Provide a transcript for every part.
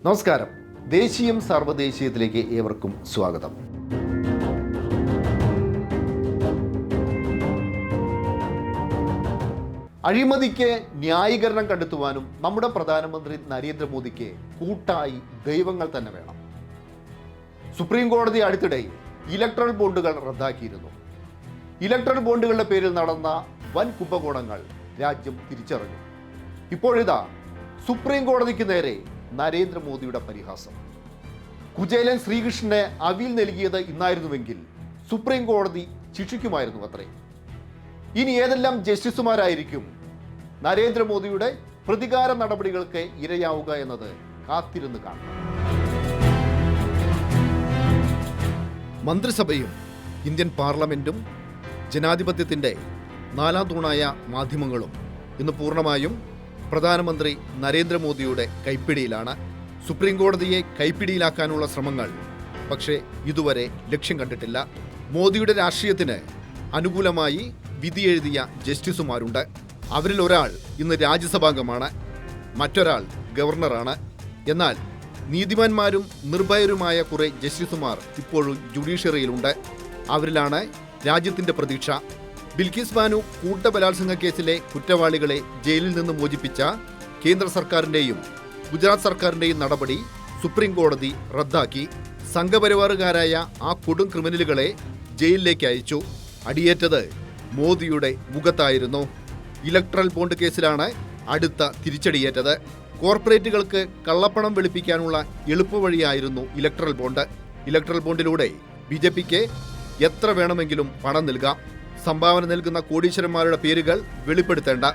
നമസ്കാരം. ദേശീയം സർവ്വദേശീയത്തിലേക്ക് ഏവർക്കും സ്വാഗതം. അഴിമതിക്ക് ന്യായീകരണം കണ്ടെത്തുവാനും നമ്മുടെ പ്രധാനമന്ത്രി നരേന്ദ്രമോദിക്ക് കൂട്ടായി ദൈവങ്ങൾ തന്നെ വേണം. സുപ്രീം കോടതി അടുത്തിടെ ഇലക്ട്രൽ ബോണ്ടുകൾ റദ്ദാക്കിയിരുന്നു. ഇലക്ട്രൽ ബോണ്ടുകളുടെ പേരിൽ നടന്ന വൻ കുംഭകോണങ്ങൾ രാജ്യം തിരിച്ചറിഞ്ഞു. ഇപ്പോഴിതാ സുപ്രീം കോടതിക്ക് നേരെ നരേന്ദ്രമോദിയുടെ പരിഹാസം. കുചേലൻ ശ്രീകൃഷ്ണന് അവിൽ നൽകിയത് ഇന്നായിരുന്നുവെങ്കിൽ സുപ്രീം കോടതി ശിക്ഷിക്കുമായിരുന്നു അത്രേ. ഇനി ഏതെല്ലാം ജസ്റ്റിസുമാരായിരിക്കും നരേന്ദ്രമോദിയുടെ പ്രതികാര നടപടികൾക്ക് ഇരയാവുക എന്നത് കാത്തിരുന്ന് കാണണം. മന്ത്രിസഭയും ഇന്ത്യൻ പാർലമെന്റും ജനാധിപത്യത്തിൻ്റെ നാലാം തൂണായ മാധ്യമങ്ങളും ഇന്ന് പൂർണ്ണമായും പ്രധാനമന്ത്രി നരേന്ദ്രമോദിയുടെ കൈപ്പിടിയിലാണ്. സുപ്രീം കോടതിയെ കൈപ്പിടിയിലാക്കാനുള്ള ശ്രമങ്ങൾ പക്ഷേ ഇതുവരെ ലക്ഷ്യം കണ്ടിട്ടില്ല. മോദിയുടെ രാഷ്ട്രീയത്തിന് അനുകൂലമായി വിധിയെഴുതിയ ജസ്റ്റിസുമാരുണ്ട്. അവരിൽ ഒരാൾ ഇന്ന് രാജ്യസഭാംഗമാണ്, മറ്റൊരാൾ ഗവർണറാണ്. എന്നാൽ നീതിമാന്മാരും നിർഭയരുമായ കുറേ ജസ്റ്റിസുമാർ ഇപ്പോഴും ജുഡീഷ്യറിയിലുണ്ട്. അവരിലാണ് രാജ്യത്തിൻ്റെ പ്രതീക്ഷ. ബിൽക്കിസ് ബാനു കൂട്ടബലാത്സംഗ കേസിലെ കുറ്റവാളികളെ ജയിലിൽ നിന്ന് മോചിപ്പിച്ച കേന്ദ്ര സർക്കാരിൻ്റെയും ഗുജറാത്ത് സർക്കാരിൻ്റെയും നടപടി സുപ്രീം കോടതി റദ്ദാക്കി. സംഘപരിവാറുകാരായ ആ കൊടും ക്രിമിനലുകളെ ജയിലിലേക്ക് അയച്ചു. അടിയേറ്റത് മോദിയുടെ മുഖത്തായിരുന്നു. ഇലക്ട്രൽ ബോണ്ട് കേസിലാണ് അടുത്ത തിരിച്ചടിയേറ്റത്. കോർപ്പറേറ്റുകൾക്ക് കള്ളപ്പണം വെളുപ്പിക്കാനുള്ള എളുപ്പവഴിയായിരുന്നു ഇലക്ട്രൽ ബോണ്ട്. ഇലക്ട്രൽ ബോണ്ടിലൂടെ BJPക്ക് എത്ര വേണമെങ്കിലും പണം നൽകാം. സംഭാവന നൽകുന്ന കോടീശ്വരന്മാരുടെ പേരുകൾ വെളിപ്പെടുത്തേണ്ട.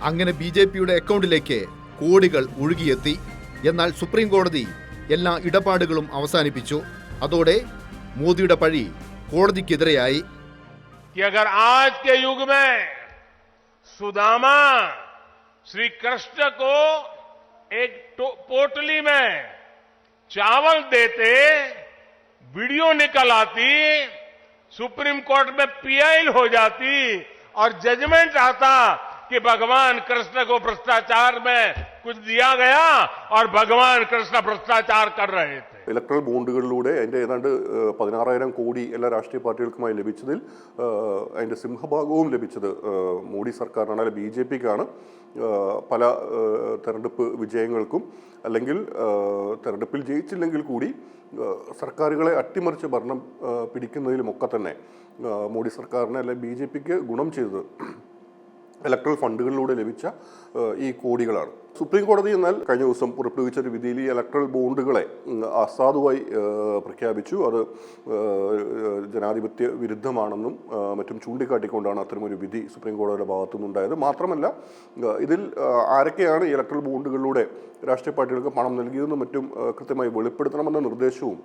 അങ്ങനെ BJPയുടെ അക്കൗണ്ടിലേക്ക് കോടികൾ ഒഴുകിയെത്തി. എന്നാൽ സുപ്രീം കോടതി എല്ലാ ഇടപാടുകളും അവസാനിപ്പിച്ചു. അതോടെ മോദിയുടെ പഴി കോടതിക്കെതിരെയായി. अगर आज के युग में सुदामा श्री कृष्ण को एक पोटली में चावल देते, वीडियो निकल आती, सुप्रीम कोर्ट में पीआईल हो जाती और जजमेंट आता कि भगवान कृष्ण को भ्रष्टाचार में कुछ दिया गया और भगवान कृष्ण भ्रष्टाचार कर रहे थे. ഇലക്ട്രൽ ബോണ്ടുകളിലൂടെ അതിൻ്റെ ഏതാണ്ട് 16,000 കോടി എല്ലാ രാഷ്ട്രീയ പാർട്ടികൾക്കുമായി ലഭിച്ചതിൽ അതിൻ്റെ സിംഹഭാഗവും ലഭിച്ചത് മോഡി സർക്കാരിനാണ്, അല്ലെങ്കിൽ BJPക്കാണ്. പല തെരഞ്ഞെടുപ്പ് വിജയങ്ങൾക്കും അല്ലെങ്കിൽ തെരഞ്ഞെടുപ്പിൽ ജയിച്ചില്ലെങ്കിൽ കൂടി സർക്കാരുകളെ അട്ടിമറിച്ച് ഭരണം പിടിക്കുന്നതിലുമൊക്കെ തന്നെ മോഡി സർക്കാരിന് അല്ലെങ്കിൽ BJPക്ക് ഗുണം ചെയ്തത് ഇലക്ട്രൽ ഫണ്ടുകളിലൂടെ ലഭിച്ച ഈ കോടികളാണ്. സുപ്രീം കോടതി എന്നാൽ കഴിഞ്ഞ ദിവസം പുറപ്പെടുവിച്ച ഒരു വിധിയിൽ ഈ ഇലക്ട്രൽ ബോണ്ടുകളെ അസാധുവായി പ്രഖ്യാപിച്ചു. അത് ജനാധിപത്യ വിരുദ്ധമാണെന്നും മറ്റും ചൂണ്ടിക്കാട്ടിക്കൊണ്ടാണ് അത്തരമൊരു വിധി സുപ്രീം കോടതിയുടെ ഭാഗത്തുനിന്നുണ്ടായത്. മാത്രമല്ല ഇതിൽ ആരൊക്കെയാണ് ഈ ഇലക്ട്രൽ ബോണ്ടുകളിലൂടെ രാഷ്ട്രീയ പാർട്ടികൾക്ക് പണം നൽകിയതെന്നും മറ്റും കൃത്യമായി വെളിപ്പെടുത്തണമെന്ന നിർദ്ദേശവും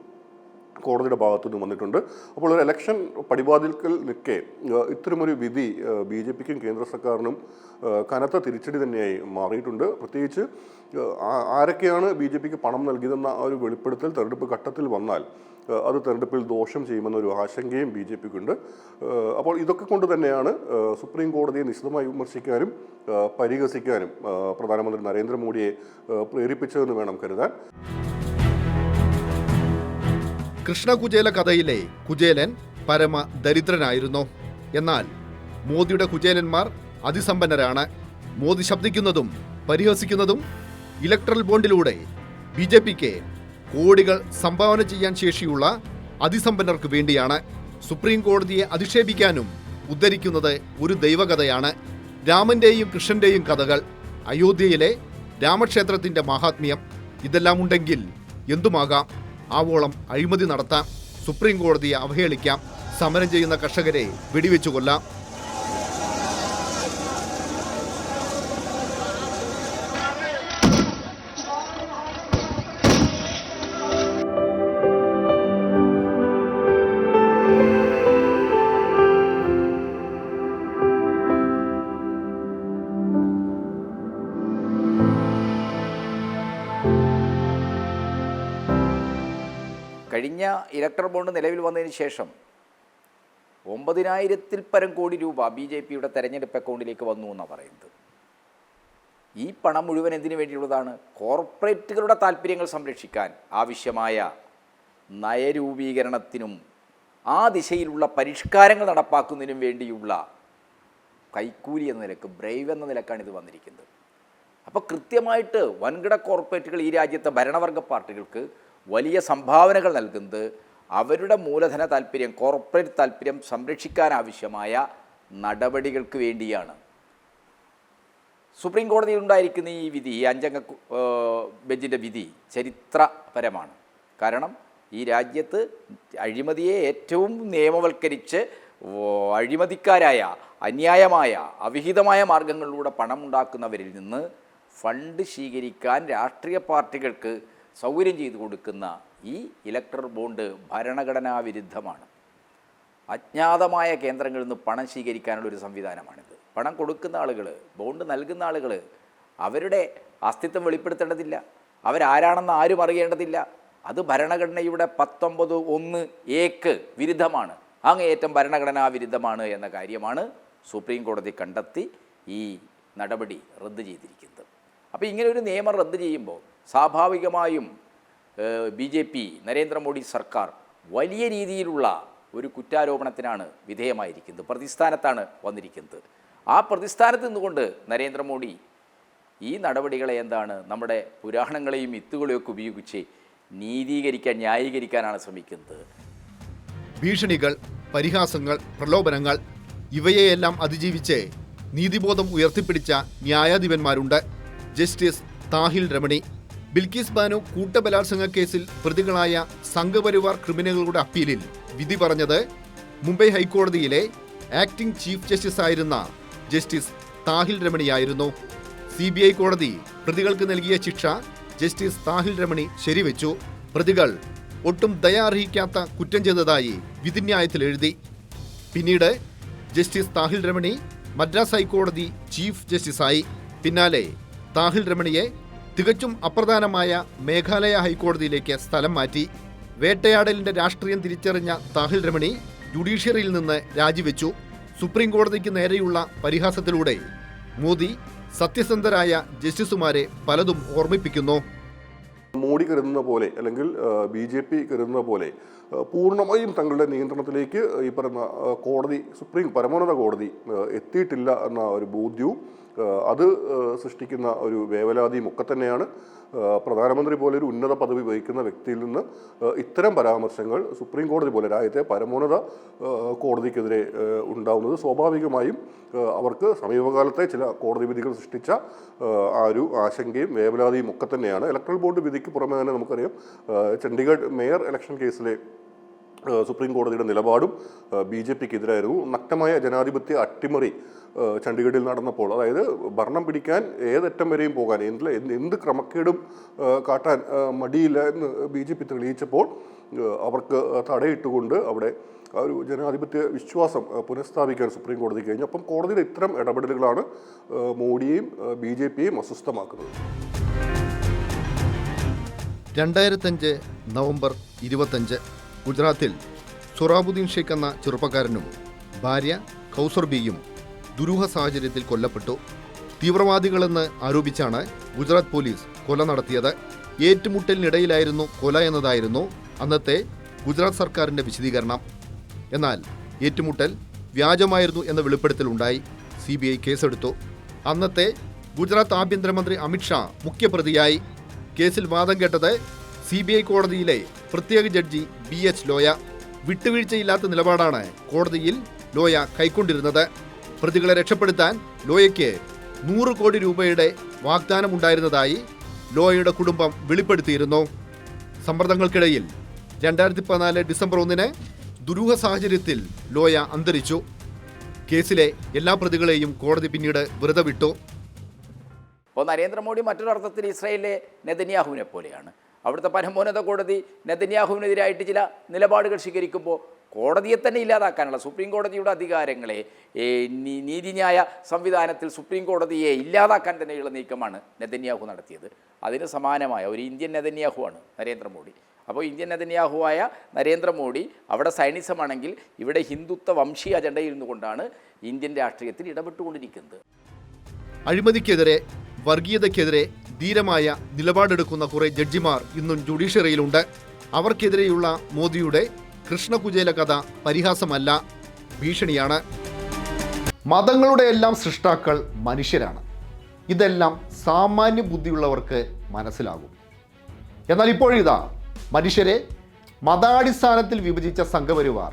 കോടതിയുടെ ഭാഗത്തുനിന്ന് വന്നിട്ടുണ്ട്. അപ്പോൾ ഒരു ഇലക്ഷൻ പടിവാതിൽക്കൽ നിൽക്കെ ഇത്തരമൊരു വിധി BJPക്കും കേന്ദ്ര സർക്കാരിനും കനത്ത തിരിച്ചടി തന്നെയായി മാറിയിട്ടുണ്ട്. പ്രത്യേകിച്ച് ആരൊക്കെയാണ് BJPക്ക് പണം നൽകിയതെന്ന ആ ഒരു വെളിപ്പെടുത്തൽ തെരഞ്ഞെടുപ്പ് ഘട്ടത്തിൽ വന്നാൽ അത് തെരഞ്ഞെടുപ്പിൽ ദോഷം ചെയ്യുമെന്നൊരു ആശങ്കയും BJPക്കുണ്ട്. അപ്പോൾ ഇതൊക്കെ കൊണ്ട് തന്നെയാണ് സുപ്രീം കോടതിയെ നിശിതമായി വിമർശിക്കാനും പരിഹസിക്കാനും പ്രധാനമന്ത്രി നരേന്ദ്രമോദിയെ പ്രേരിപ്പിച്ചതെന്ന് വേണം കരുതാൻ. കൃഷ്ണ കുചേല കഥയിലെ കുചേലൻ പരമ ദരിദ്രനായിരുന്നു. എന്നാൽ മോദിയുടെ കുചേലന്മാർ അതിസമ്പന്നരാണ്. മോദി ശബ്ദിക്കുന്നതും പരിഹസിക്കുന്നതും ഇലക്ട്രൽ ബോണ്ടിലൂടെ BJPക്ക് കോടികൾ സംഭാവന ചെയ്യാൻ ശേഷിയുള്ള അതിസമ്പന്നർക്ക് വേണ്ടിയാണ്. സുപ്രീം കോടതിയെ അധിക്ഷേപിക്കാനും ഉദ്ധരിക്കുന്നത് ഒരു ദൈവകഥയാണ്. രാമന്റെയും കൃഷ്ണന്റെയും കഥകൾ, അയോധ്യയിലെ രാമക്ഷേത്രത്തിന്റെ മഹാത്മ്യം, ഇതെല്ലാം ഉണ്ടെങ്കിൽ എന്തുമാകാം. ആവോളം അഴിമതി നടത്താം, സുപ്രീം കോടതിയെ അവഹേളിക്കാം, സമരം ചെയ്യുന്ന കർഷകരെ വെടിവെച്ചു കൊല്ലാം. കഴിഞ്ഞ ഇലക്ട്രൽ ബോണ്ട് നിലവിൽ വന്നതിന് ശേഷം 9,000-ൽ പരം കോടി രൂപ BJPയുടെ തെരഞ്ഞെടുപ്പ് അക്കൗണ്ടിലേക്ക് വന്നു എന്നാണ് പറയുന്നത്. ഈ പണം മുഴുവൻ എന്തിനു വേണ്ടിയുള്ളതാണ്? കോർപ്പറേറ്റുകളുടെ താല്പര്യങ്ങൾ സംരക്ഷിക്കാൻ ആവശ്യമായ നയരൂപീകരണത്തിനും ആ ദിശയിലുള്ള പരിഷ്കാരങ്ങൾ നടപ്പാക്കുന്നതിനും വേണ്ടിയുള്ള കൈക്കൂലി എന്ന നിലക്ക്, ബ്രൈവ് എന്ന നിലക്കാണ് ഇത് വന്നിരിക്കുന്നത്. അപ്പോൾ കൃത്യമായിട്ട് വൻകിട കോർപ്പറേറ്റുകൾ ഈ രാജ്യത്തെ ഭരണവർഗ പാർട്ടികൾക്ക് വലിയ സംഭാവനകൾ നൽകുന്നത് അവരുടെ മൂലധന താല്പര്യം, കോർപ്പറേറ്റ് താല്പര്യം സംരക്ഷിക്കാനാവശ്യമായ നടപടികൾക്ക് വേണ്ടിയാണ്. സുപ്രീം കോടതിയിൽ ഉണ്ടായിരിക്കുന്ന ഈ വിധി, ഈ അഞ്ചംഗ ബെഞ്ചിൻ്റെ വിധി ചരിത്രപരമാണ്. കാരണം ഈ രാജ്യത്ത് അഴിമതിയെ ഏറ്റവും നിയമവൽക്കരിച്ച് അഴിമതിക്കാരായ, അന്യായമായ, അവിഹിതമായ മാർഗങ്ങളിലൂടെ പണമുണ്ടാക്കുന്നവരിൽ നിന്ന് ഫണ്ട് സ്വീകരിക്കാൻ രാഷ്ട്രീയ പാർട്ടികൾക്ക് സൗകര്യം ചെയ്തു കൊടുക്കുന്ന ഈ ഇലക്ട്രൽ ബോണ്ട് ഭരണഘടനാ വിരുദ്ധമാണ്. അജ്ഞാതമായ കേന്ദ്രങ്ങളിൽ നിന്ന് പണം സ്വീകരിക്കാനുള്ളൊരു സംവിധാനമാണിത്. പണം കൊടുക്കുന്ന ആളുകൾ, ബോണ്ട് നൽകുന്ന ആളുകൾ അവരുടെ അസ്തിത്വം വെളിപ്പെടുത്തേണ്ടതില്ല, അവരാരാണെന്ന് ആരും അറിയേണ്ടതില്ല. അത് ഭരണഘടനയുടെ 19(1)(a)ക്ക് വിരുദ്ധമാണ്, അങ്ങേയറ്റം ഭരണഘടനാ വിരുദ്ധമാണ് എന്ന കാര്യമാണ് സുപ്രീം കോടതി കണ്ടെത്തി ഈ നടപടി റദ്ദ് ചെയ്തിരിക്കുന്നത്. അപ്പോൾ ഇങ്ങനെ ഒരു നിയമം റദ്ദ് ചെയ്യുമ്പോൾ സ്വാഭാവികമായും BJP നരേന്ദ്രമോദി സർക്കാർ വലിയ രീതിയിലുള്ള ഒരു കുറ്റാരോപണത്തിനാണ് വിധേയമായിരിക്കുന്നത്, പ്രതിസ്ഥാനത്താണ് വന്നിരിക്കുന്നത്. ആ പ്രതിസ്ഥാനത്ത് നിന്നുകൊണ്ട് നരേന്ദ്രമോദി ഈ നടപടികളെ നമ്മുടെ പുരാണങ്ങളെയും മിത്തുകളെയൊക്കെ ഉപയോഗിച്ച് നീതീകരിക്കാൻ, ന്യായീകരിക്കാനാണ് ശ്രമിക്കുന്നത്. ഭീഷണികൾ, പരിഹാസങ്ങൾ, പ്രലോഭനങ്ങൾ ഇവയെയെല്ലാം അതിജീവിച്ച് നീതിബോധം ഉയർത്തിപ്പിടിച്ച ന്യായാധിപന്മാരുണ്ട്. ജസ്റ്റിസ് താഹിൽ രമണി, ബിൽക്കിസ് ബാനു കൂട്ടബലാത്സംഗ കേസിൽ പ്രതികളായ സംഘപരിവാർ ക്രിമിനലുകളുടെ അപ്പീലിൽ വിധി പറഞ്ഞത് മുംബൈ ഹൈക്കോടതിയിലെ ആക്ടിംഗ് ചീഫ് ജസ്റ്റിസ് ആയിരുന്ന ജസ്റ്റിസ് താഹിൽ രമണിയായിരുന്നു. CBI കോടതി പ്രതികൾക്ക് നൽകിയ ശിക്ഷ ജസ്റ്റിസ് താഹിൽ രമണി ശരിവെച്ചു. പ്രതികൾ ഒട്ടും ദയാർഹിക്കാത്ത കുറ്റം ചെയ്തതായി വിധിന്യായത്തിൽ എഴുതി. പിന്നീട് ജസ്റ്റിസ് താഹിൽ രമണി മദ്രാസ് ഹൈക്കോടതി ചീഫ് ജസ്റ്റിസായി. പിന്നാലെ താഹിൽ രമണിയെ തികച്ചും അപ്രധാനമായ മേഘാലയ ഹൈക്കോടതിയിലേക്ക് സ്ഥലം മാറ്റി. വേട്ടയാടലിന്റെ രാഷ്ട്രീയം തിരിച്ചറിഞ്ഞ താഹിൽ രമണി ജുഡീഷ്യറിയിൽ നിന്ന് രാജിവെച്ചു. സുപ്രീം കോടതിക്ക് നേരെയുള്ള പരിഹാസത്തിലൂടെ മോദി സത്യസന്ധരായ ജസ്റ്റിസുമാരെ പലതും ഓർമ്മിപ്പിക്കുന്നു. മോഡി കരുതുന്ന പോലെ അല്ലെങ്കിൽ BJP കരുതുന്ന പോലെ പൂർണ്ണമായും തങ്ങളുടെ നിയന്ത്രണത്തിലേക്ക് ഈ പറയുന്ന കോടതി, പരമോന്നത കോടതി എത്തിയിട്ടില്ല എന്ന ഒരു ബോധ്യവും അത് സൃഷ്ടിക്കുന്ന ഒരു വേവലാതിയും ഒക്കെ തന്നെയാണ്. പ്രധാനമന്ത്രി പോലെ ഒരു ഉന്നത പദവി വഹിക്കുന്ന വ്യക്തിയിൽ നിന്ന് ഇത്തരം പരാമർശങ്ങൾ സുപ്രീം കോടതി പോലെ രാജ്യത്തെ പരമോന്നത കോടതിക്കെതിരെ ഉണ്ടാവുന്നത് സ്വാഭാവികമായും അവർക്ക് സമീപകാലത്തെ ചില കോടതി വിധികൾ സൃഷ്ടിച്ച ആ ഒരു ആശങ്കയും വേവലാതിയും ഒക്കെ തന്നെയാണ്. ഇലക്ട്രൽ ബോർഡ് വിധിക്ക് പുറമെ തന്നെ നമുക്കറിയാം ചണ്ഡീഗഡ് മേയർ ഇലക്ഷൻ കേസിലെ സുപ്രീം കോടതിയുടെ നിലപാടും BJPക്കെതിരായിരുന്നു. നഗ്നമായ ജനാധിപത്യ അട്ടിമറി ചണ്ഡീഗഡിൽ നടന്നപ്പോൾ, അതായത് ഭരണം പിടിക്കാൻ ഏതറ്റം വരെയും പോകാൻ, എന്ത് ക്രമക്കേടും കാട്ടാൻ മടിയില്ല എന്ന് BJP തെളിയിച്ചപ്പോൾ അവർക്ക് തടയിട്ടുകൊണ്ട് അവിടെ ആ ഒരു ജനാധിപത്യ വിശ്വാസം പുനഃസ്ഥാപിക്കാൻ സുപ്രീം കോടതി കഴിഞ്ഞു. അപ്പം കോടതിയുടെ ഇത്തരം ഇടപെടലുകളാണ് മോഡിയെയും BJPയെയും അസ്വസ്ഥമാക്കുന്നത്. 2005 നവംബർ 25 ഗുജറാത്തിൽ സൊറാബുദ്ദീൻ ഷെയ്ഖ് എന്ന ചെറുപ്പക്കാരനും ഭാര്യ കൗസർ ബിയും ദുരൂഹ സാഹചര്യത്തിൽ കൊല്ലപ്പെട്ടു. തീവ്രവാദികളെന്ന് ആരോപിച്ചാണ് ഗുജറാത്ത് പോലീസ് കൊല നടത്തിയത്. ഏറ്റുമുട്ടലിനിടയിലായിരുന്നു കൊല എന്നതായിരുന്നു അന്നത്തെ ഗുജറാത്ത് സർക്കാരിൻ്റെ വിശദീകരണം. എന്നാൽ ഏറ്റുമുട്ടൽ വ്യാജമായിരുന്നു എന്ന വെളിപ്പെടുത്തലുണ്ടായി. CBI കേസെടുത്തു. അന്നത്തെ ഗുജറാത്ത് ആഭ്യന്തരമന്ത്രി അമിത്ഷാ മുഖ്യപ്രതിയായി. കേസിൽ വാദം കേട്ടത് CBI കോടതിയിലെ പ്രത്യേക ജഡ്ജി BH ലോയ. വിട്ടുവീഴ്ചയില്ലാത്ത നിലപാടാണ് കോടതിയിൽ ലോയ കൈക്കൊണ്ടിരുന്നത്. പ്രതികളെ രക്ഷപ്പെടുത്താൻ ലോയയ്ക്ക് 100 കോടി രൂപയുടെ വാഗ്ദാനമുണ്ടായിരുന്നതായി ലോയയുടെ കുടുംബം വെളിപ്പെടുത്തിയിരുന്നു. സമ്മർദ്ദങ്ങൾക്കിടയിൽ 2014 ഡിസംബർ 1 ദുരൂഹ സാഹചര്യത്തിൽ ലോയ അന്തരിച്ചു. കേസിലെ എല്ലാ പ്രതികളെയും കോടതി പിന്നീട് വെറുതെ വിട്ടു. അപ്പോൾ നരേന്ദ്രമോദി മറ്റൊരർത്ഥത്തിൽ ഇസ്രായേലിലെ നെതന്യാഹുവിനെ പോലെയാണ്. അവിടുത്തെ പരമോന്നത കോടതി നെതന്യാഹുവിനെതിരായിട്ട് ചില നിലപാടുകൾ സ്വീകരിക്കുമ്പോൾ കോടതിയെ തന്നെ ഇല്ലാതാക്കാനുള്ള സുപ്രീം കോടതിയുടെ അധികാരങ്ങളെ നീതിന്യായ സംവിധാനത്തിൽ സുപ്രീം കോടതിയെ ഇല്ലാതാക്കാൻ തന്നെയുള്ള നീക്കമാണ് നെതന്യാഹു നടത്തിയത്. അതിന് സമാനമായ ഒരു ഇന്ത്യൻ നെതന്യാഹുവാണ് നരേന്ദ്രമോദി. അപ്പോൾ ഇന്ത്യൻ നെതന്യാഹുവായ നരേന്ദ്രമോദി അവിടെ സൈനിസമാണെങ്കിൽ ഇവിടെ ഹിന്ദുത്വ വംശീയ അജണ്ടയിൽ നിന്നുകൊണ്ടാണ് ഇന്ത്യൻ രാഷ്ട്രീയത്തിൽ ഇടപെട്ടുകൊണ്ടിരിക്കുന്നത്. അഴിമതിക്കെതിരെ വർഗീയതയ്ക്കെതിരെ ധീരമായ നിലപാടെടുക്കുന്ന കുറെ ജഡ്ജിമാർ ഇന്നും ജുഡീഷ്യറിയിലുണ്ട്. അവർക്കെതിരെയുള്ള മോദിയുടെ കൃഷ്ണകുചേല കഥ പരിഹാസമല്ല, ഭീഷണിയാണ്. മതങ്ങളുടെ എല്ലാം സൃഷ്ടാക്കൾ മനുഷ്യരാണ്. ഇതെല്ലാം സാമാന്യ ബുദ്ധിയുള്ളവർക്ക് മനസ്സിലാകും. എന്നാൽ ഇപ്പോഴിതാ മനുഷ്യരെ മതാടിസ്ഥാനത്തിൽ വിഭജിച്ച സംഘപരിവാർ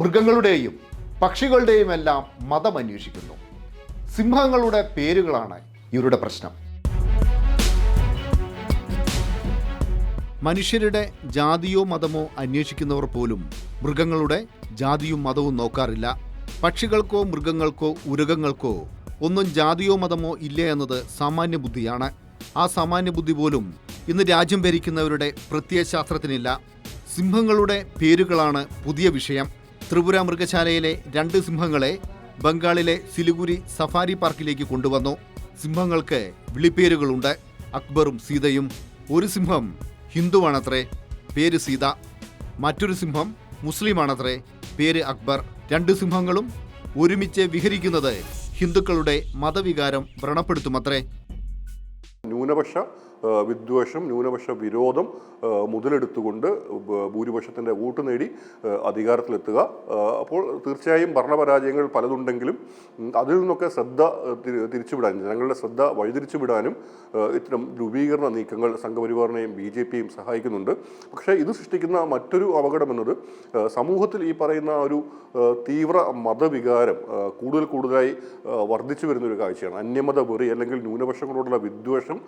മൃഗങ്ങളുടെയും പക്ഷികളുടെയും എല്ലാം മതം അന്വേഷിക്കുന്നു. സിംഹങ്ങളുടെ പേരുകളാണ് ഇവരുടെ പ്രശ്നം. മനുഷ്യരുടെ ജാതിയോ മതമോ അന്വേഷിക്കുന്നവർ പോലും മൃഗങ്ങളുടെ ജാതിയും മതവും നോക്കാറില്ല. പക്ഷികൾക്കോ മൃഗങ്ങൾക്കോ ഉരകങ്ങൾക്കോ ഒന്നും ജാതിയോ മതമോ ഇല്ല എന്നത് സാമാന്യ ബുദ്ധിയാണ്. ആ സാമാന്യ ബുദ്ധി പോലും ഇന്ന് രാജ്യം ഭരിക്കുന്നവരുടെ പ്രത്യയശാസ്ത്രത്തിനില്ല. സിംഹങ്ങളുടെ പേരുകളാണ് പുതിയ വിഷയം. ത്രിപുര മൃഗശാലയിലെ 2 സിംഹങ്ങളെ ബംഗാളിലെ സിലിഗുരി സഫാരി പാർക്കിലേക്ക് കൊണ്ടുവന്നു. സിംഹങ്ങൾക്ക് വിളിപ്പേരുകളുണ്ട്, അക്ബറും സീതയും. ഒരു സിംഹം ഹിന്ദുവാണത്രേ, പേര് സീത. മറ്റൊരു സിംഹം മുസ്ലിമാണത്രേ, പേര് അക്ബർ. 2 സിംഹങ്ങളും ഒരുമിച്ച് വിഹരിക്കുന്നത് ഹിന്ദുക്കളുടെ മതവികാരം വ്രണപ്പെടുത്തുമത്രേ. ന്യൂനപക്ഷ വിദ്വേഷം, ന്യൂനപക്ഷ വിരോധം മുതലെടുത്തുകൊണ്ട് ഭൂരിപക്ഷത്തിൻ്റെ വോട്ട് നേടി അധികാരത്തിലെത്തുക. അപ്പോൾ തീർച്ചയായും ഭരണപരാജയങ്ങൾ പലതുണ്ടെങ്കിലും അതിൽ നിന്നൊക്കെ ശ്രദ്ധ തിരിച്ചുവിടാനും ജനങ്ങളുടെ ശ്രദ്ധ വഴിതിരിച്ചുവിടാനും ഇത്തരം രൂപീകരണ നീക്കങ്ങൾ സംഘപരിവാറിനെയും BJPയും സഹായിക്കുന്നുണ്ട്. പക്ഷേ ഇത് സൃഷ്ടിക്കുന്ന മറ്റൊരു അപകടം എന്നത് സമൂഹത്തിൽ ഈ പറയുന്ന ഒരു തീവ്ര മതവികാരം കൂടുതലായി വർദ്ധിച്ചു വരുന്നൊരു കാഴ്ചയാണ്. അന്യമത വെറി അല്ലെങ്കിൽ ന്യൂനപക്ഷങ്ങളോടുള്ള വിദ്വേഷം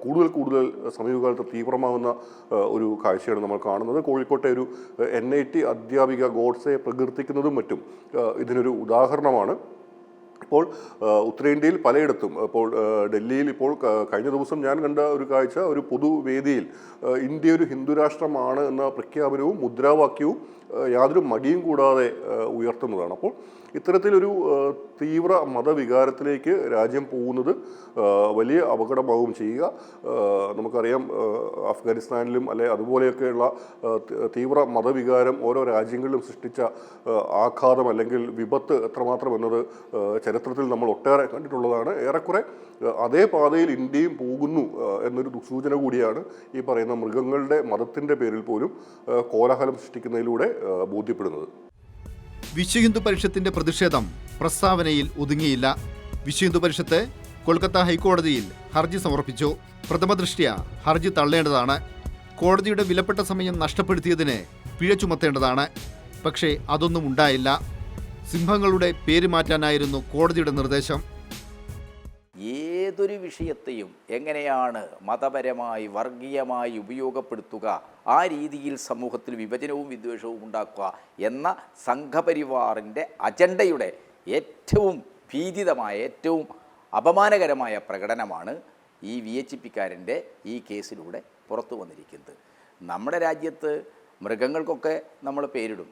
കൂടുതൽ സമീപകാലത്ത് തീവ്രമാകുന്ന ഒരു കാഴ്ചയാണ് നമ്മൾ കാണുന്നത്. കോഴിക്കോട്ടെ ഒരു NIT അധ്യാപിക ഗോഡ്സെ പ്രകീർത്തിക്കുന്നതും മറ്റും ഇതിനൊരു ഉദാഹരണമാണ്. ഇപ്പോൾ ഉത്തരേന്ത്യയിൽ പലയിടത്തും, ഇപ്പോൾ ഡൽഹിയിൽ ഇപ്പോൾ കഴിഞ്ഞ ദിവസം ഞാൻ കണ്ട ഒരു കാഴ്ച, ഒരു പൊതുവേദിയിൽ ഇന്ത്യ ഒരു ഹിന്ദുരാഷ്ട്രമാണ് എന്ന പ്രഖ്യാപനവും മുദ്രാവാക്യവും യാതൊരു മടിയും കൂടാതെ ഉയർത്തുന്നതാണ്. അപ്പോൾ ഇത്തരത്തിലൊരു തീവ്ര മതവികാരത്തിലേക്ക് രാജ്യം പോകുന്നത് വലിയ അപകടമാവുകയും ചെയ്യുക. നമുക്കറിയാം അഫ്ഗാനിസ്ഥാനിലും അല്ലെ അതുപോലെയൊക്കെയുള്ള തീവ്ര മതവികാരം ഓരോ രാജ്യങ്ങളിലും സൃഷ്ടിച്ച ആഘാതം അല്ലെങ്കിൽ വിപത്ത് എത്രമാത്രം എന്നത് ചരിത്രത്തിൽ നമ്മൾ ഒട്ടേറെ കണ്ടിട്ടുള്ളതാണ്. ഏറെക്കുറെ അതേ പാതയിൽ ഇന്ത്യയും പോകുന്നു എന്നൊരു സൂചന കൂടിയാണ് ഈ പറയുന്ന മൃഗങ്ങളുടെ മതത്തിൻ്റെ പേരിൽ പോലും കോലാഹലം സൃഷ്ടിക്കുന്നതിലൂടെ ബോധ്യപ്പെടുന്നത്. വിശ്വ ഹിന്ദു പരിഷത്തിന്റെ പ്രതിഷേധം പ്രസ്താവനയിൽ ഒതുങ്ങിയില്ല. വിശ്വ ഹിന്ദു പരിഷത്ത് കൊൽക്കത്ത ഹൈക്കോടതിയിൽ ഹർജി സമർപ്പിച്ചു. പ്രഥമദൃഷ്ട്യാ ഹർജി തള്ളേണ്ടതാണ്. കോടതിയുടെ വിലപ്പെട്ട സമയം നഷ്ടപ്പെടുത്തിയതിന് പിഴ ചുമത്തേണ്ടതാണ്. പക്ഷേ അതൊന്നും ഉണ്ടായില്ല. സിംഹങ്ങളുടെ പേര് മാറ്റാനായിരുന്നു കോടതിയുടെ നിർദ്ദേശം. ഏതൊരു വിഷയത്തെയും എങ്ങനെയാണ് മതപരമായി വർഗീയമായി ഉപയോഗപ്പെടുത്തുക, ആ രീതിയിൽ സമൂഹത്തിൽ വിഭജനവും വിദ്വേഷവും ഉണ്ടാക്കുക എന്ന സംഘപരിവാറിൻ്റെ അജണ്ടയുടെ ഏറ്റവും ഭീതിതമായ, ഏറ്റവും അപമാനകരമായ പ്രകടനമാണ് ഈ VHPക്കാരൻ്റെ ഈ കേസിലൂടെ പുറത്തു വന്നിരിക്കുന്നത്. നമ്മുടെ രാജ്യത്ത് മൃഗങ്ങൾക്കൊക്കെ നമ്മൾ പേരിടും.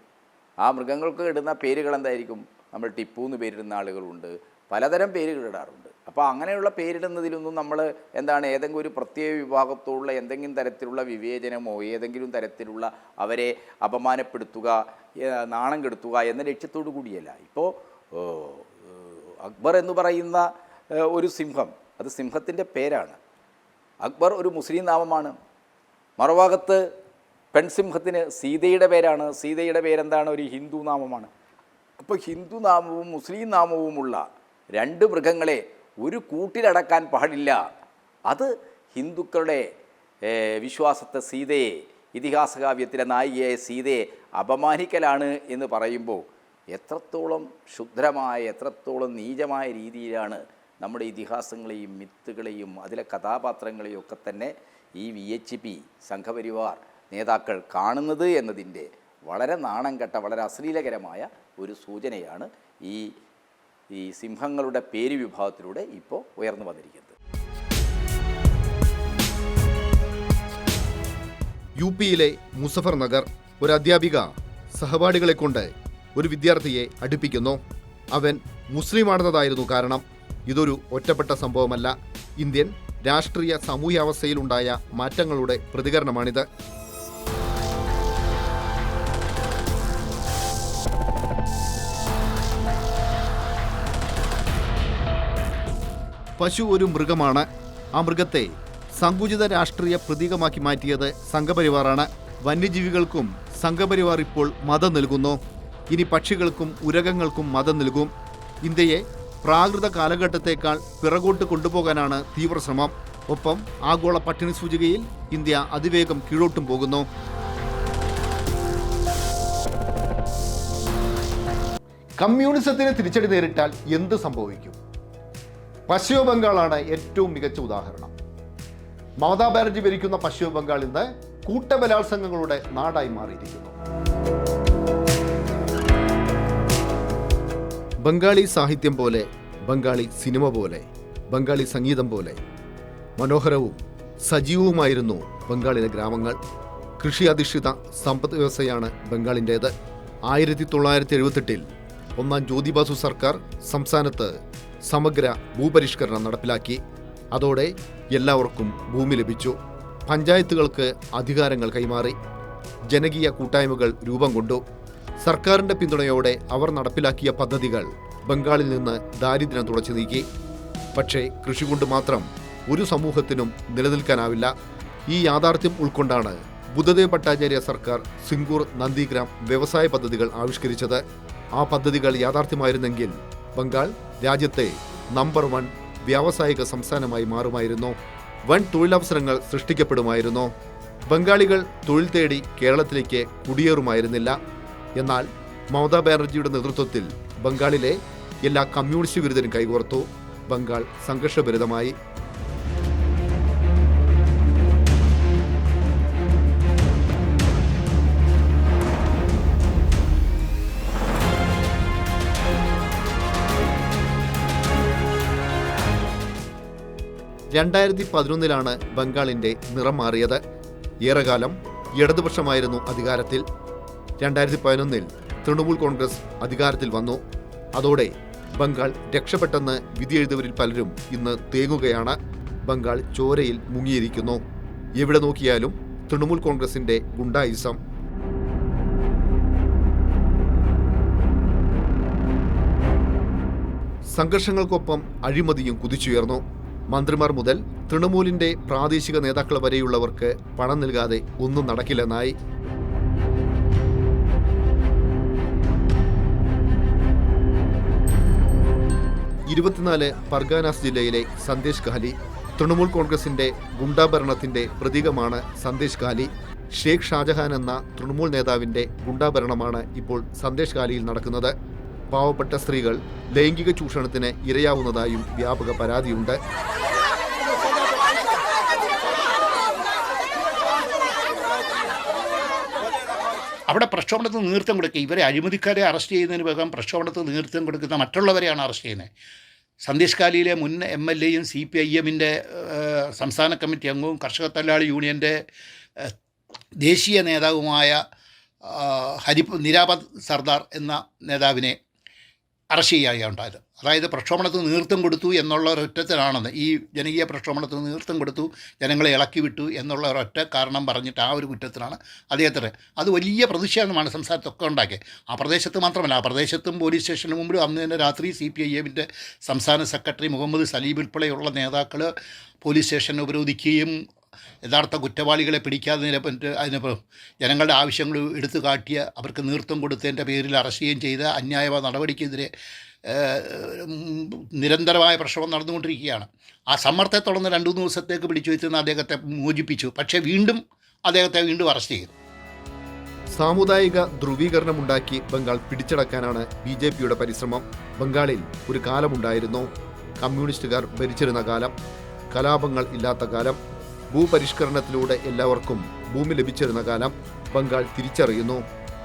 ആ മൃഗങ്ങൾക്ക് ഇടുന്ന പേരുകൾ എന്തായിരിക്കും? നമ്മൾ ടിപ്പു എന്ന് പേരിടുന്ന ആളുകളുണ്ട്, പലതരം പേരുകൾ ഇടാറുണ്ട്. അപ്പോൾ അങ്ങനെയുള്ള പേരിടുന്നതിലൊന്നും നമ്മൾ ഏതെങ്കിലും ഒരു പ്രത്യേക വിഭാഗത്തോടുള്ള എന്തെങ്കിലും തരത്തിലുള്ള വിവേചനമോ ഏതെങ്കിലും തരത്തിലുള്ള അവരെ അപമാനപ്പെടുത്തുക, നാണം കെടുത്തുക എന്ന ലക്ഷ്യത്തോടു കൂടിയല്ല. ഇപ്പോൾ അക്ബർ എന്ന് പറയുന്ന ഒരു സിംഹം, അത് സിംഹത്തിൻ്റെ പേരാണ്. അക്ബർ ഒരു മുസ്ലിം നാമമാണ്. മറുഭാഗത്ത് പെൺസിംഹത്തിന് സീതയുടെ പേരാണ്. സീതയുടെ പേരെന്താണ്? ഒരു ഹിന്ദു നാമമാണ്. അപ്പോൾ ഹിന്ദു നാമവും മുസ്ലിം നാമവുമുള്ള 2 മൃഗങ്ങളെ ഒരു കൂട്ടിലടക്കാൻ പാടില്ല. അത് ഹിന്ദുക്കളുടെ വിശ്വാസത്തെ, സീതയെ, ഇതിഹാസകാവ്യത്തിലെ നായികയായ സീതയെ അപമാനിക്കലാണ് എന്ന് പറയുമ്പോൾ എത്രത്തോളം ക്ഷുദ്രമായ, എത്രത്തോളം നീചമായ രീതിയിലാണ് നമ്മുടെ ഇതിഹാസങ്ങളെയും മിത്തുകളെയും അതിലെ കഥാപാത്രങ്ങളെയും ഒക്കെ തന്നെ ഈ VHP സംഘപരിവാർ നേതാക്കൾ കാണുന്നത് എന്നതിൻ്റെ വളരെ നാണം കെട്ട, വളരെ അശ്ലീലകരമായ ഒരു സൂചനയാണ് ഈ സിംഹങ്ങളുടെ പേര് വിഭാഗത്തിലൂടെ ഇപ്പോൾ ഉയർന്നു വന്നിരിക്കുന്നത്. UPയിലെ മുസഫർ നഗർ ഒരു അധ്യാപിക സഹപാഠികളെ കൊണ്ട് ഒരു വിദ്യാർത്ഥിയെ അടുപ്പിക്കുന്നു. അവൻ മുസ്ലിമാണെന്നതായിരുന്നു കാരണം. ഇതൊരു ഒറ്റപ്പെട്ട സംഭവമല്ല. ഇന്ത്യൻ രാഷ്ട്രീയ സാമൂഹ്യാവസ്ഥയിലുണ്ടായ മാറ്റങ്ങളുടെ പ്രതികരണമാണിത്. പശു ഒരു മൃഗമാണ്. ആ മൃഗത്തെ സങ്കുചിത രാഷ്ട്രീയ പ്രതീകമാക്കി മാറ്റിയത് സംഘപരിവാറാണ്. വന്യജീവികൾക്കും സംഘപരിവാർ ഇപ്പോൾ മതം നൽകുന്നു. ഇനി പക്ഷികൾക്കും ഉരകങ്ങൾക്കും മതം നൽകും. ഇന്ത്യയെ പ്രാകൃത കാലഘട്ടത്തേക്കാൾ പിറകോട്ട് കൊണ്ടുപോകാനാണ് തീവ്രശ്രമം. ഒപ്പം ആഗോള പട്ടിണി സൂചികയിൽ ഇന്ത്യ അതിവേഗം കീഴോട്ടും പോകുന്നു. കമ്മ്യൂണിസത്തിന് തിരിച്ചടി നേരിട്ടാൽ എന്ത് സംഭവിക്കും? പശ്ചിമ ബംഗാളാണ് ഏറ്റവും മികച്ച ഉദാഹരണം. മമതാ ബാനർജി ഭരിക്കുന്ന പശ്ചിമ ബംഗാൾ ഇന്ന് കൂട്ടബലാത്സംഗങ്ങളുടെ നാടായി മാറിയിരിക്കുന്നു. ബംഗാളി സാഹിത്യം പോലെ, ബംഗാളി സിനിമ പോലെ, ബംഗാളി സംഗീതം പോലെ മനോഹരവും സജീവവുമായിരുന്നു ബംഗാളിലെ ഗ്രാമങ്ങൾ. കൃഷി അധിഷ്ഠിത സമ്പദ് വ്യവസ്ഥയാണ് ബംഗാളിൻ്റേത്. 1978 ഒന്നാം ജ്യോതിബാസു സർക്കാർ സംസ്ഥാനത്ത് സമഗ്ര ഭൂപരിഷ്കരണം നടപ്പിലാക്കി. അതോടെ എല്ലാവർക്കും ഭൂമി ലഭിച്ചു. പഞ്ചായത്തുകൾക്ക് അധികാരങ്ങൾ കൈമാറി. ജനകീയ കൂട്ടായ്മകൾ രൂപം കൊണ്ടു. സർക്കാരിൻ്റെ പിന്തുണയോടെ അവർ നടപ്പിലാക്കിയ പദ്ധതികൾ ബംഗാളിൽ നിന്ന് ദാരിദ്ര്യം തുടച്ചു നീക്കി. പക്ഷേ കൃഷി കൊണ്ട് മാത്രം ഒരു സമൂഹത്തിനും നിലനിൽക്കാനാവില്ല. ഈ യാഥാർത്ഥ്യം ഉൾക്കൊണ്ടാണ് ബുദ്ധദേവ് ഭട്ടാചാര്യ സർക്കാർ സിംഗൂർ നന്ദിഗ്രാം വ്യവസായ പദ്ധതികൾ ആവിഷ്കരിച്ചത്. ആ പദ്ധതികൾ യാഥാർത്ഥ്യമായിരുന്നെങ്കിൽ ബംഗാൾ രാജ്യത്തെ നമ്പർ 1 വ്യാവസായിക സംസ്ഥാനമായി മാറുമായിരുന്നു. വൻ തൊഴിലവസരങ്ങൾ സൃഷ്ടിക്കപ്പെടുമായിരുന്നു. ബംഗാളികൾ തൊഴിൽ തേടി കേരളത്തിലേക്ക് കുടിയേറുമായിരുന്നില്ല. എന്നാൽ മമതാ ബാനർജിയുടെ നേതൃത്വത്തിൽ ബംഗാളിലെ എല്ലാ കമ്മ്യൂണിസ്റ്റ് വിരുദ്ധരും കൈകോർത്തു. ബംഗാൾ സംഘർഷഭരിതമായി. ലാണ് ബംഗാളിൻ്റെ നിറം മാറിയത്. ഏറെക്കാലം ഇടതുപക്ഷമായിരുന്നു അധികാരത്തിൽ. 2011 തൃണമൂൽ കോൺഗ്രസ് അധികാരത്തിൽ വന്നു. അതോടെ ബംഗാൾ രക്ഷപ്പെട്ടെന്ന് വിധിയെഴുതിയവരിൽ പലരും ഇന്ന് തേങ്ങുകയാണ്. ബംഗാൾ ചോരയിൽ മുങ്ങിയിരിക്കുന്നു. എവിടെ നോക്കിയാലും തൃണമൂൽ കോൺഗ്രസിൻ്റെ ഗുണ്ടായിസം. സംഘർഷങ്ങൾക്കൊപ്പം അഴിമതിയും കുതിച്ചുയർന്നു. മന്ത്രിമാർ മുതൽ തൃണമൂലിന്റെ പ്രാദേശിക നേതാക്കൾ വരെയുള്ളവർക്ക് പണം നൽകാതെ ഒന്നും നടക്കില്ലെന്നായി. പർഗാനാസ് ജില്ലയിലെ സന്ദേശ് ഖാലി. തൃണമൂൽ കോൺഗ്രസിന്റെ ഗുണ്ടാഭരണത്തിന്റെ പ്രതീകമാണ് സന്ദേശ് ഖാലി. ഷേഖ് ഷാജഹാൻ എന്ന തൃണമൂൽ നേതാവിന്റെ ഗുണ്ടാഭരണമാണ് ഇപ്പോൾ സന്ദേശ് ഖാലിയിൽ നടക്കുന്നത്. പാവപ്പെട്ട സ്ത്രീകൾ ലൈംഗിക ചൂഷണത്തിന് ഇരയാവുന്നതായും വ്യാപക പരാതിയുണ്ട്. അവിടെ പ്രക്ഷോഭണത്തിന് നേതൃത്വം കൊടുക്കുക. ഇവരെ അഴിമതിക്കാരെ അറസ്റ്റ് ചെയ്യുന്നതിന് പകരം പ്രക്ഷോഭണത്തിന് നേതൃത്വം കൊടുക്കുന്ന മറ്റുള്ളവരെയാണ് അറസ്റ്റ് ചെയ്യുന്നത്. സന്ദേശ് ഖാലിയിലെ മുൻ MLAയും CPIM-ന്റെ സംസ്ഥാന കമ്മിറ്റി അംഗവും കർഷക തൊഴിലാളി യൂണിയൻ്റെ ദേശീയ നേതാവുമായ നിരാപത് സർദാർ എന്ന നേതാവിനെ അറസ്റ്റ് ചെയ്യുകയാണ് ഉണ്ടായത്. അതായത് പ്രക്ഷോഭണത്തിന് നേതൃത്വം കൊടുത്തു എന്നുള്ള ഒരൊറ്റത്തിലാണെന്ന്, ഈ ജനകീയ പ്രക്ഷോഭണത്തിന് നേതൃത്വം കൊടുത്തു, ജനങ്ങളെ ഇളക്കി വിട്ടു എന്നുള്ള ഒരൊറ്റ കാരണം പറഞ്ഞിട്ട് ആ ഒരു കുറ്റത്തിലാണ് അദ്ദേഹത്തിന്. അത് വലിയ പ്രതിഷേധമാണ് സംസ്ഥാനത്തൊക്കെ ഉണ്ടാക്കിയത്. ആ പ്രദേശത്ത് മാത്രമല്ല, ആ പ്രദേശത്തും പോലീസ് സ്റ്റേഷന് മുമ്പിൽ അന്ന് തന്നെ രാത്രി CPIM-ന്റെ സംസ്ഥാന സെക്രട്ടറി മുഹമ്മദ് സലീം ഉൾപ്പെടെയുള്ള നേതാക്കൾ പോലീസ് സ്റ്റേഷൻ ഉപരോധിക്കുകയും യഥാർത്ഥ കുറ്റവാളികളെ പിടിക്കാതെ അതിനിപ്പം ജനങ്ങളുടെ ആവശ്യങ്ങൾ എടുത്തു കാട്ടിയ അവർക്ക് നേതൃത്വം കൊടുത്തതിൻ്റെ പേരിൽ അറസ്റ്റ് ചെയ്യുകയും ചെയ്ത അന്യായ നടപടിക്കെതിരെ നിരന്തരമായ പ്രക്ഷോഭം നടന്നുകൊണ്ടിരിക്കുകയാണ്. ആ സമ്മർദ്ദത്തെ തുടർന്ന് 2-3 ദിവസത്തേക്ക് പിടിച്ചു വെച്ചുന്ന അദ്ദേഹത്തെ മോചിപ്പിച്ചു. പക്ഷേ അദ്ദേഹത്തെ വീണ്ടും അറസ്റ്റ് ചെയ്തു. സാമുദായിക ധ്രുവീകരണമുണ്ടാക്കി ബംഗാൾ പിടിച്ചടക്കാനാണ് BJP-യുടെ പരിശ്രമം. ബംഗാളിൽ ഒരു കാലമുണ്ടായിരുന്നു. കമ്മ്യൂണിസ്റ്റുകാർ ഭരിച്ചിരുന്ന കാലം, കലാപങ്ങൾ ഇല്ലാത്ത കാലം, ഭൂപരിഷ്കരണത്തിലൂടെ എല്ലാവർക്കും ഭൂമി ലഭിച്ചിരുന്ന കാലം. ബംഗാൾ തിരിച്ചറിയുന്നു.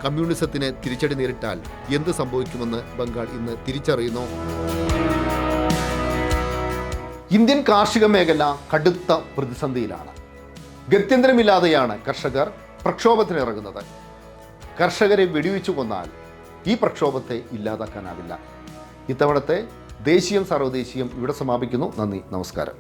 കമ്മ്യൂണിസത്തിന് തിരിച്ചടി നേരിട്ടാൽ എന്ത് സംഭവിക്കുമെന്ന് ബംഗാൾ ഇന്ന് തിരിച്ചറിയുന്നു. ഇന്ത്യൻ കാർഷിക മേഖല കടുത്ത പ്രതിസന്ധിയിലാണ്. ഗത്യന്തരമില്ലാതെയാണ് കർഷകർ പ്രക്ഷോഭത്തിനിറങ്ങുന്നത്. കർഷകരെ വെടിവെച്ചു കൊന്നാൽ ഈ പ്രക്ഷോഭത്തെ ഇല്ലാതാക്കാനാവില്ല. ഇത്തവണത്തെ ദേശീയം സർവ്വദേശീയം ഇവിടെ സമാപിക്കുന്നു. നന്ദി, നമസ്കാരം.